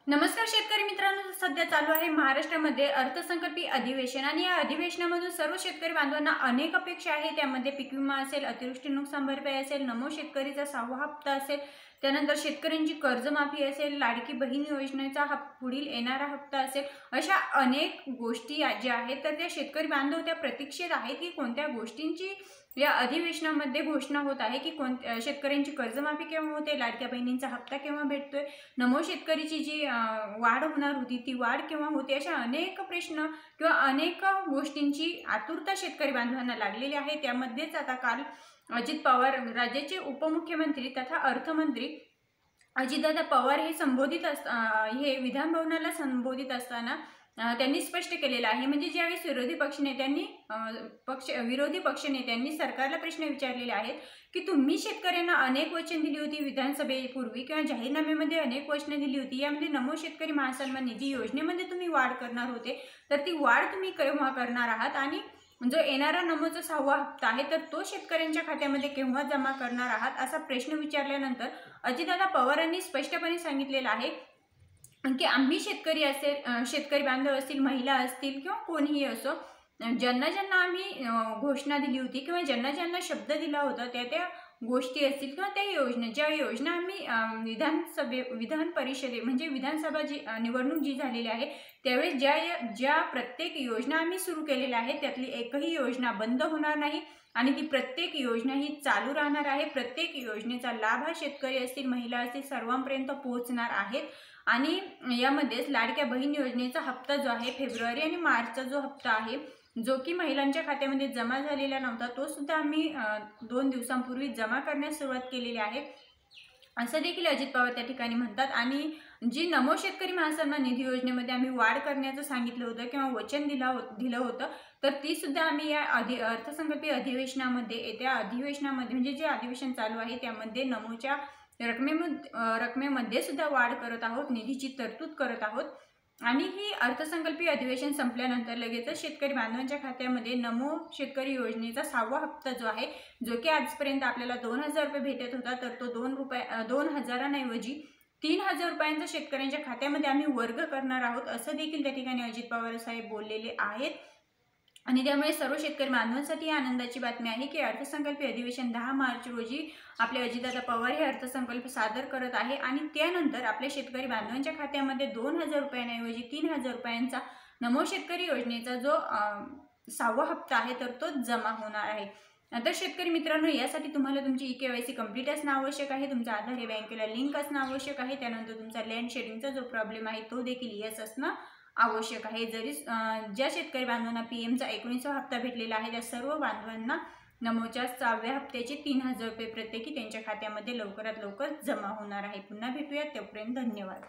नमस्कार शेतकरी मित्रांनो, सध्या चालू आहे महाराष्ट्रामध्ये अर्थसंकल्पीय अधिवेशन आणि या अधिवेशनामधून सर्व शेतकरी बांधवांना अनेक अपेक्षा आहे। त्यामध्ये पीक विमा असेल, अतिवृष्टी नुकसान भरपाई असेल, नमो शेतकरीचा 6वा हप्ता असेल, त्यानंतर शेतकऱ्यांची कर्जमाफी असेल, लाडकी बहीण योजनेचा पुढील येणारा हप्ता असेल, अशा अनेक गोष्टी ज्या आहेत तर त्या शेतकरी बांधव त्या प्रतीक्षेत आहेत की कोणत्या गोष्टींची या अधिवेशनामध्ये घोषणा होत आहे की कोणत्या शेतकऱ्यांची कर्जमाफी केव्हा होते, लाडक्या बहिणींचा हप्ता केव्हा भेटतोय, नमो शेतकरीची जी वाढ होणार होती ती वाढ केव्हा होते, अशा अनेक प्रश्न किंवा अनेक गोष्टींची आतुरता शेतकरी बांधवांना लागलेली आहे। त्यामध्येच आता काल अजित पवार राज्याचे उपमुख्यमंत्री तथा अर्थमंत्री अजितदादा पवार हे विधान भवनाला संबोधित असताना त्यांनी स्पष्ट केलेलं आहे। म्हणजे ज्यावेळेस विरोधी पक्षनेत्यांनी सरकारला प्रश्न विचारलेले आहेत की तुम्ही शेतकऱ्यांना अनेक वचन दिली होती विधानसभेपूर्वी किंवा जाहीरनाम्यामध्ये अनेक वचने दिली होती, यामध्ये नमो शेतकरी महासन्मान निधी योजनेमध्ये तुम्ही वाढ करणार होते, तर ती वाढ तुम्ही केव्हा करणार आहात आणि जो येणारा नमोचा 6वा हप्ता आहे तर तो शेतकऱ्यांच्या खात्यामध्ये केव्हा जमा करणार आहात, असा प्रश्न विचारल्यानंतर अजितदादा पवारांनी स्पष्टपणे सांगितलेलं आहे की आम्ही शेतकरी बांधव असतील, महिला असतील किंवा कोणीही असो, ज्यांना ज्यांना आम्ही घोषणा दिली होती किंवा ज्यांना ज्यांना शब्द दिला होता त्या गोष्टी असतील किंवा त्या ज्या योजना आम्ही विधान परिषदे म्हणजे विधानसभा निवडणूक जी झालेली आहे त्यावेळेस ज्या प्रत्येक योजना आम्ही सुरू केलेल्या आहेत त्यातली एकही योजना बंद होणार नाही आणि ती प्रत्येक योजना ही चालू राहणार आहे। प्रत्येक योजनेचा लाभ हा शेतकरी असतील, महिला असतील सर्वांपर्यंत पोहोचणार आहेत। आणि यामध्येच लाडक्या बहीण योजनेचा हप्ता जो आहे फेब्रुवारी आणि मार्चचा जो हप्ता आहे जो की महिलांच्या खात्यामध्ये जमा झालेला नव्हता तो सुद्धा आम्ही 2 दिवसांपूर्वी जमा करण्यास सुरुवात केलेली आहे, असं देखील अजित पवार त्या ठिकाणी म्हणतात। आणि जी नमो शेतकरी महासन्मान निधी योजनेमध्ये आम्ही वाढ करण्याचं सांगितलं होतं किंवा वचन दिलं होतं तर ती सुद्धा आम्ही या अर्थसंकल्पीय अधिवेशनामध्ये येत्या अधिवेशनामध्ये म्हणजे जे अधिवेशन चालू आहे त्यामध्ये नमोच्या रकमेमध्ये सुद्धा वाढ करत आहोत, निधीची तरतूद करत आहोत। आणि ही अर्थसंकल्पीय अधिवेशन संपल्यानंतर लगेचच शेतकरी बांधवांच्या खात्यामध्ये नमो शेतकरी योजनेचा 6वा हप्ता जो आहे जो की आजपर्यंत आपल्याला 2000 रुपये भेटत होता तर तो 2000 3000 रुपयांचा शेतकऱ्यांच्या खात्यामध्ये आम्ही वर्ग करणार आहोत, असं देखील त्या ठिकाणी अजित पवार साहेब बोललेले आहेत। आणि त्यामुळे सर्व शेतकरी बांधवांसाठी आनंदाची बातमी आहे की अर्थसंकल्पीय अधिवेशन 10 मार्च रोजी आपले अजितदादा पवार हे अर्थसंकल्प सादर करत आहे आणि त्यानंतर आपल्या शेतकरी बांधवांच्या खात्यामध्ये 2000 रुपयांऐवजी 3000 रुपयांचा नमो शेतकरी योजनेचा जो 6वा हप्ता आहे तर तो जमा होणार आहे। तर शेतकरी मित्रांनो, यासाठी तुम्हाला तुमची EKYC कंप्लीट असणं आवश्यक आहे, तुमचा आधार हे बँकेला लिंक असणं आवश्यक आहे, त्यानंतर तुमचा लँड शेडिंगचा जो प्रॉब्लेम आहे तो देखील येस असणं आवश्यक आहे। जरी ज्या शेतकरी बांधवांना PM चा 19वा हप्ता भेटलेला आहे त्या सर्व बांधवांना नमोच्या 6व्या हप्त्याचे 3000 रुपये प्रत्येकी त्यांच्या खात्यामध्ये लवकरात लवकर जमा होणार आहे। पुन्हा भेटूया, तोपर्यंत धन्यवाद।